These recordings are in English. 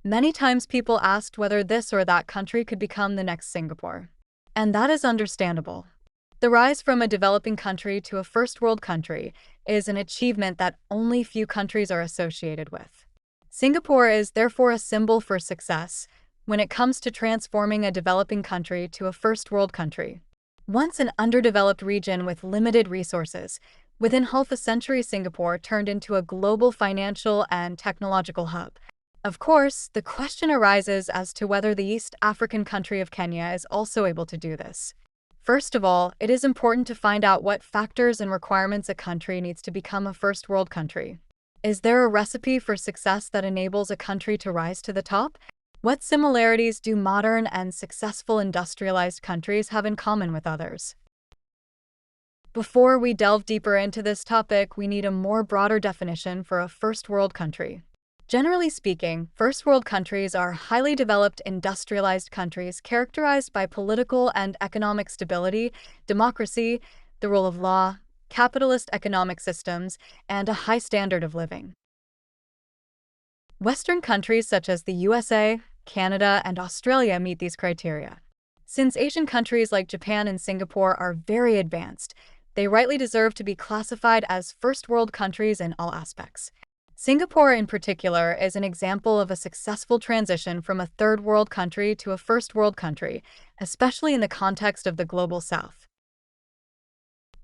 Many times people asked whether this or that country could become the next Singapore. And that is understandable. The rise from a developing country to a first world country is an achievement that only few countries are associated with. Singapore is therefore a symbol for success when it comes to transforming a developing country to a first world country. Once an underdeveloped region with limited resources, within half a century Singapore turned into a global financial and technological hub. Of course, the question arises as to whether the East African country of Kenya is also able to do this. First of all, it is important to find out what factors and requirements a country needs to become a first world country. Is there a recipe for success that enables a country to rise to the top? What similarities do modern and successful industrialized countries have in common with others? Before we delve deeper into this topic, we need a more broader definition for a first world country. Generally speaking, first world countries are highly developed industrialized countries characterized by political and economic stability, democracy, the rule of law, capitalist economic systems, and a high standard of living. Western countries such as the USA, Canada, and Australia meet these criteria. Since Asian countries like Japan and Singapore are very advanced, they rightly deserve to be classified as first world countries in all aspects. Singapore, in particular, is an example of a successful transition from a third world country to a first world country, especially in the context of the Global South.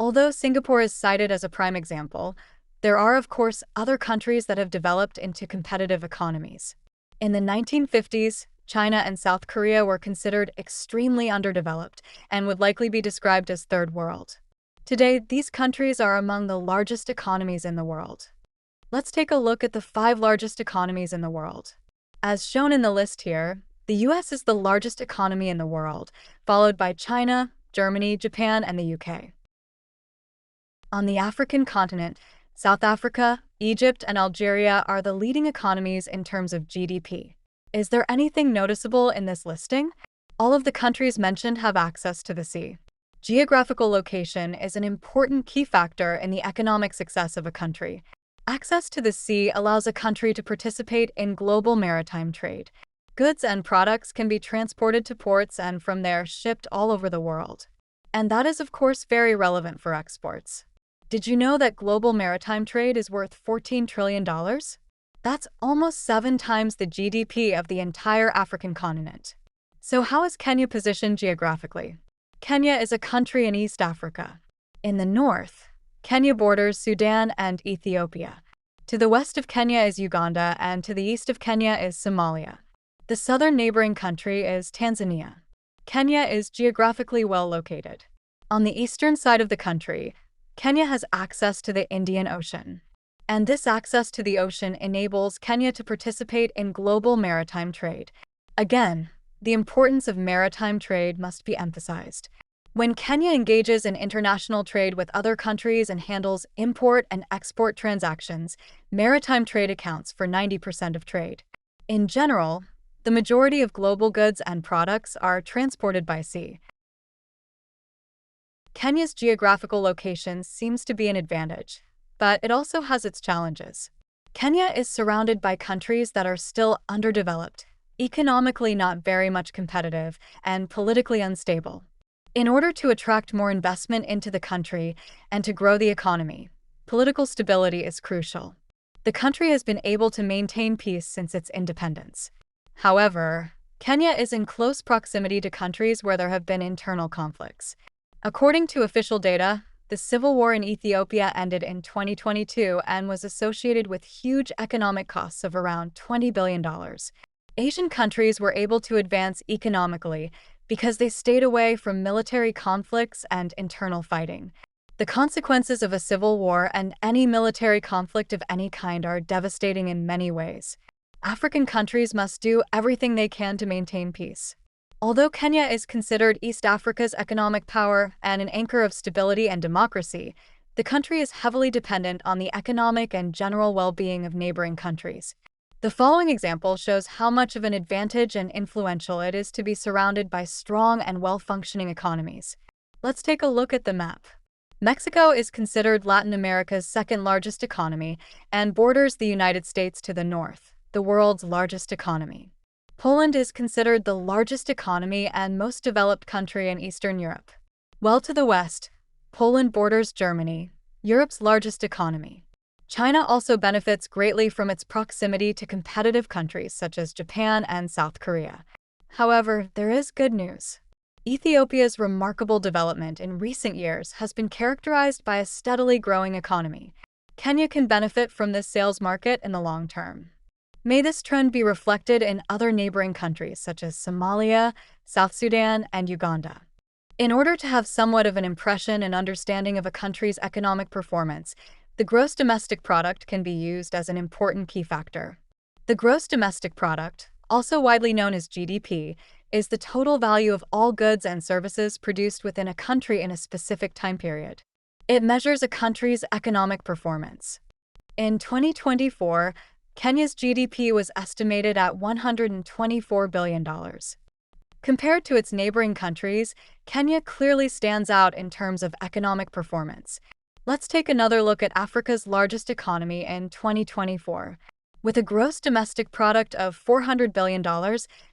Although Singapore is cited as a prime example, there are, of course, other countries that have developed into competitive economies. In the 1950s, China and South Korea were considered extremely underdeveloped and would likely be described as third world. Today, these countries are among the largest economies in the world. Let's take a look at the 5 largest economies in the world. As shown in the list here, the US is the largest economy in the world, followed by China, Germany, Japan, and the UK. On the African continent, South Africa, Egypt, and Algeria are the leading economies in terms of GDP. Is there anything noticeable in this listing? All of the countries mentioned have access to the sea. Geographical location is an important key factor in the economic success of a country. Access to the sea allows a country to participate in global maritime trade. Goods and products can be transported to ports and from there shipped all over the world. And that is, of course, very relevant for exports. Did you know that global maritime trade is worth $14 trillion? That's almost 7 times the GDP of the entire African continent. So how is Kenya positioned geographically? Kenya is a country in East Africa. In the north, Kenya borders Sudan and Ethiopia. To the west of Kenya is Uganda, and to the east of Kenya is Somalia. The southern neighboring country is Tanzania. Kenya is geographically well located. On the eastern side of the country, Kenya has access to the Indian Ocean. And this access to the ocean enables Kenya to participate in global maritime trade. Again, the importance of maritime trade must be emphasized. When Kenya engages in international trade with other countries and handles import and export transactions, maritime trade accounts for 90% of trade. In general, the majority of global goods and products are transported by sea. Kenya's geographical location seems to be an advantage, but it also has its challenges. Kenya is surrounded by countries that are still underdeveloped, economically not very much competitive, and politically unstable. In order to attract more investment into the country and to grow the economy, political stability is crucial. The country has been able to maintain peace since its independence. However, Kenya is in close proximity to countries where there have been internal conflicts. According to official data, the civil war in Ethiopia ended in 2022 and was associated with huge economic costs of around $20 billion. Asian countries were able to advance economically because they stayed away from military conflicts and internal fighting. The consequences of a civil war and any military conflict of any kind are devastating in many ways. African countries must do everything they can to maintain peace. Although Kenya is considered East Africa's economic power and an anchor of stability and democracy, the country is heavily dependent on the economic and general well-being of neighboring countries. The following example shows how much of an advantage and influential it is to be surrounded by strong and well-functioning economies. Let's take a look at the map. Mexico is considered Latin America's second largest economy and borders the United States to the north. the world's largest economy. Poland is considered the largest economy and most developed country in Eastern Europe. Well to the west, Poland borders Germany, Europe's largest economy. China also benefits greatly from its proximity to competitive countries such as Japan and South Korea. However, there is good news. Ethiopia's remarkable development in recent years has been characterized by a steadily growing economy. Kenya can benefit from this sales market in the long term. May this trend be reflected in other neighboring countries such as Somalia, South Sudan, and Uganda. In order to have somewhat of an impression and understanding of a country's economic performance, the gross domestic product can be used as an important key factor. The gross domestic product, also widely known as GDP, is the total value of all goods and services produced within a country in a specific time period. It measures a country's economic performance. In 2024, Kenya's GDP was estimated at $124 billion. Compared to its neighboring countries, Kenya clearly stands out in terms of economic performance. Let's take another look at Africa's largest economy in 2024. With a gross domestic product of $400 billion,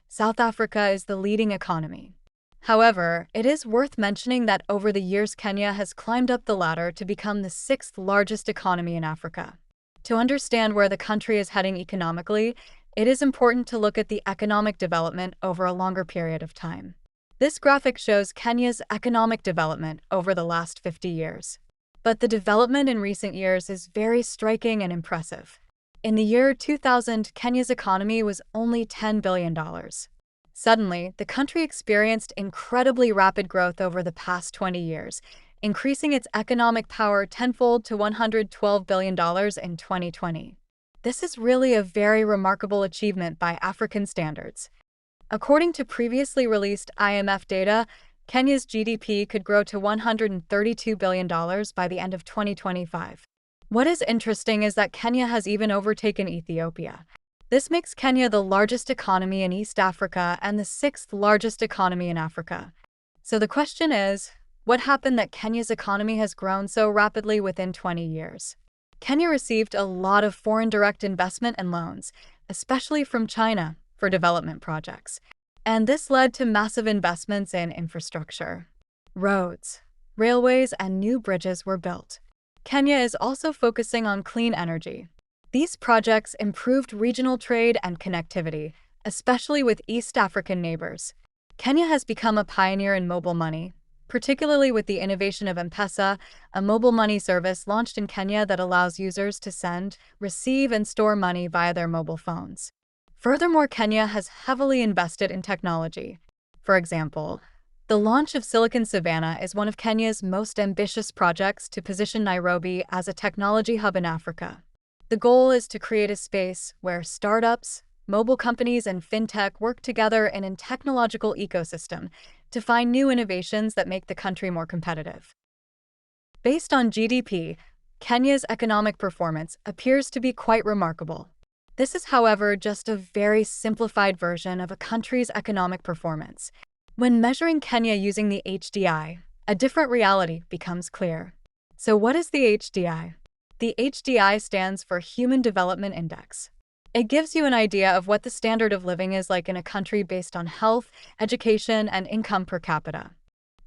South Africa is the leading economy. However, it is worth mentioning that over the years Kenya has climbed up the ladder to become the sixth largest economy in Africa. To understand where the country is heading economically, it is important to look at the economic development over a longer period of time. This graphic shows Kenya's economic development over the last 50 years. But the development in recent years is very striking and impressive. In the year 2000, Kenya's economy was only $10 billion. Suddenly, the country experienced incredibly rapid growth over the past 20 years, increasing its economic power tenfold to $112 billion in 2020. This is really a very remarkable achievement by African standards. According to previously released IMF data, Kenya's GDP could grow to $132 billion by the end of 2025. What is interesting is that Kenya has even overtaken Ethiopia. This makes Kenya the largest economy in East Africa and the sixth largest economy in Africa. So the question is, what happened that Kenya's economy has grown so rapidly within 20 years? Kenya received a lot of foreign direct investment and loans, especially from China, for development projects. And this led to massive investments in infrastructure. Roads, railways, and new bridges were built. Kenya is also focusing on clean energy. These projects improved regional trade and connectivity, especially with East African neighbors. Kenya has become a pioneer in mobile money, particularly with the innovation of M-Pesa, a mobile money service launched in Kenya that allows users to send, receive, and store money via their mobile phones. Furthermore, Kenya has heavily invested in technology. For example, the launch of Silicon Savannah is one of Kenya's most ambitious projects to position Nairobi as a technology hub in Africa. The goal is to create a space where startups, mobile companies, and fintech work together in a technological ecosystem to find new innovations that make the country more competitive. Based on GDP, Kenya's economic performance appears to be quite remarkable. This is, however, just a very simplified version of a country's economic performance. When measuring Kenya using the HDI, a different reality becomes clear. So what is the HDI? The HDI stands for Human Development Index. It gives you an idea of what the standard of living is like in a country based on health, education, and income per capita.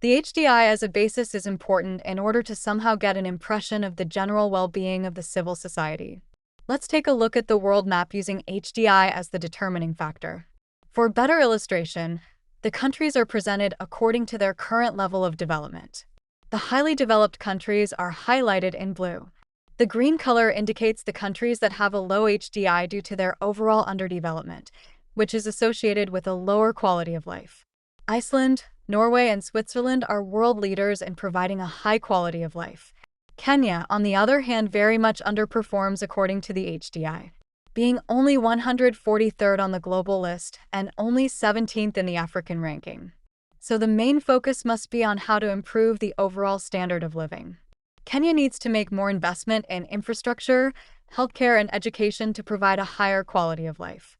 The HDI as a basis is important in order to somehow get an impression of the general well-being of the civil society. Let's take a look at the world map using HDI as the determining factor. For better illustration, the countries are presented according to their current level of development. The highly developed countries are highlighted in blue. The green color indicates the countries that have a low HDI due to their overall underdevelopment, which is associated with a lower quality of life. Iceland, Norway, and Switzerland are world leaders in providing a high quality of life. Kenya, on the other hand, very much underperforms according to the HDI, being only 143rd on the global list and only 17th in the African ranking. So the main focus must be on how to improve the overall standard of living. Kenya needs to make more investment in infrastructure, healthcare, and education to provide a higher quality of life.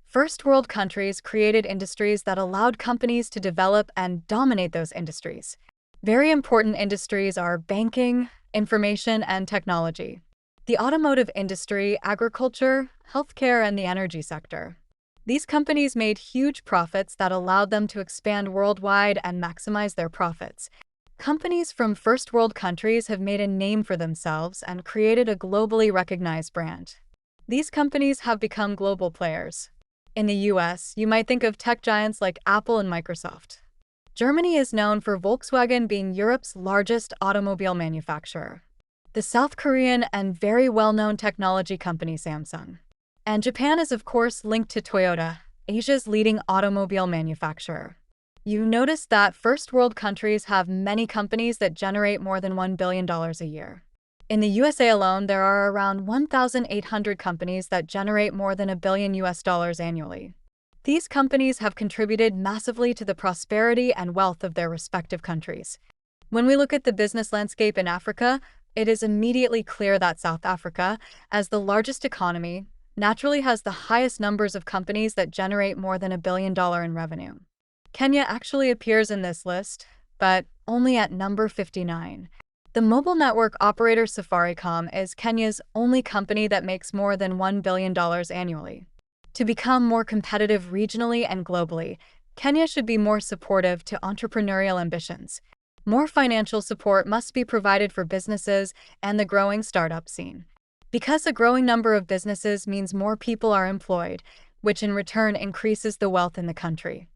First world countries created industries that allowed companies to develop and dominate those industries. Very important industries are banking, information, and technology. The the automotive industry, agriculture, healthcare, and the energy sector. These companies made huge profits that allowed them to expand worldwide and maximize their profits. Companies from first world countries have made a name for themselves and created a globally recognized brand. These companies have become global players. In the US, you might think of tech giants like Apple and Microsoft. Germany is known for Volkswagen being Europe's largest automobile manufacturer. The South Korean and very well-known technology company Samsung. And Japan is of course linked to Toyota, Asia's leading automobile manufacturer. You notice that first world countries have many companies that generate more than $1 billion a year. In the USA alone, there are around 1,800 companies that generate more than $1 billion annually. These companies have contributed massively to the prosperity and wealth of their respective countries. When we look at the business landscape in Africa, it is immediately clear that South Africa, as the largest economy, naturally has the highest numbers of companies that generate more than $1 billion in revenue. Kenya actually appears in this list, but only at number 59. The mobile network operator Safaricom is Kenya's only company that makes more than $1 billion annually. To become more competitive regionally and globally, Kenya should be more supportive to entrepreneurial ambitions. More financial support must be provided for businesses and the growing startup scene. Because a growing number of businesses means more people are employed, which in return increases the wealth in the country.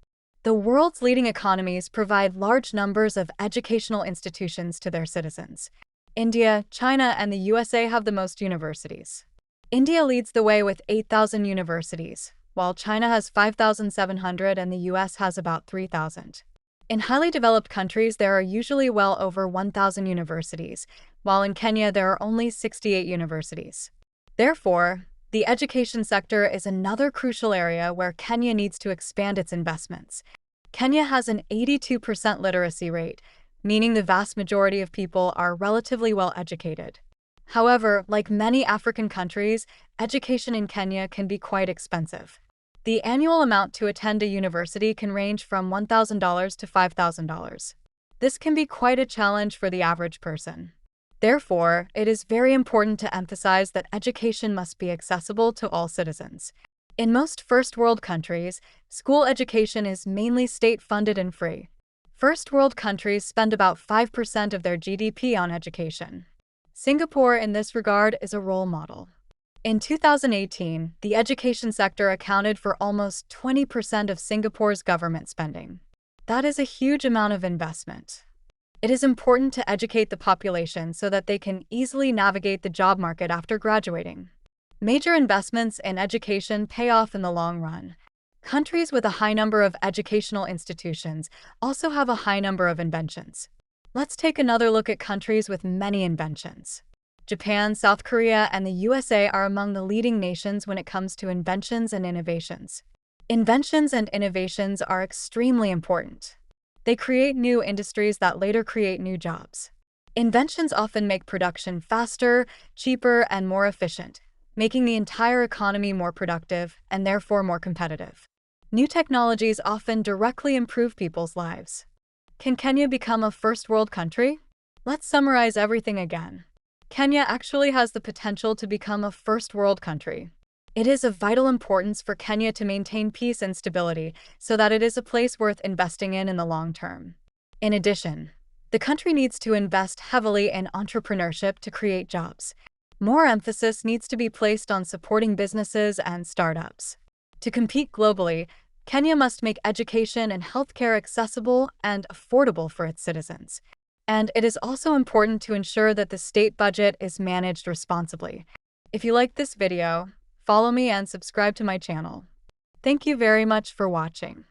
The world's leading economies provide large numbers of educational institutions to their citizens. India, China, and the USA have the most universities. India leads the way with 8,000 universities, while China has 5,700 and the US has about 3,000. In highly developed countries, there are usually well over 1,000 universities, while in Kenya there are only 68 universities. Therefore, the education sector is another crucial area where Kenya needs to expand its investments. Kenya has an 82% literacy rate, meaning the vast majority of people are relatively well educated. However, like many African countries, education in Kenya can be quite expensive. The annual amount to attend a university can range from $1,000 to $5,000. This can be quite a challenge for the average person. Therefore, it is very important to emphasize that education must be accessible to all citizens. In most first world countries, school education is mainly state-funded and free. First world countries spend about 5% of their GDP on education. Singapore, in this regard, is a role model. In 2018, the education sector accounted for almost 20% of Singapore's government spending. That is a huge amount of investment. It is important to educate the population so that they can easily navigate the job market after graduating. Major investments in education pay off in the long run. Countries with a high number of educational institutions also have a high number of inventions. Let's take another look at countries with many inventions. Japan, South Korea, and the USA are among the leading nations when it comes to inventions and innovations. Inventions and innovations are extremely important. They create new industries that later create new jobs. Inventions often make production faster, cheaper, and more efficient, making the entire economy more productive and therefore more competitive. New technologies often directly improve people's lives. Can Kenya become a first world country? Let's summarize everything again. Kenya actually has the potential to become a first world country. It is of vital importance for Kenya to maintain peace and stability so that it is a place worth investing in the long term. In addition, the country needs to invest heavily in entrepreneurship to create jobs. More emphasis needs to be placed on supporting businesses and startups. To compete globally, Kenya must make education and healthcare accessible and affordable for its citizens. And it is also important to ensure that the state budget is managed responsibly. If you liked this video, follow me and subscribe to my channel. Thank you very much for watching.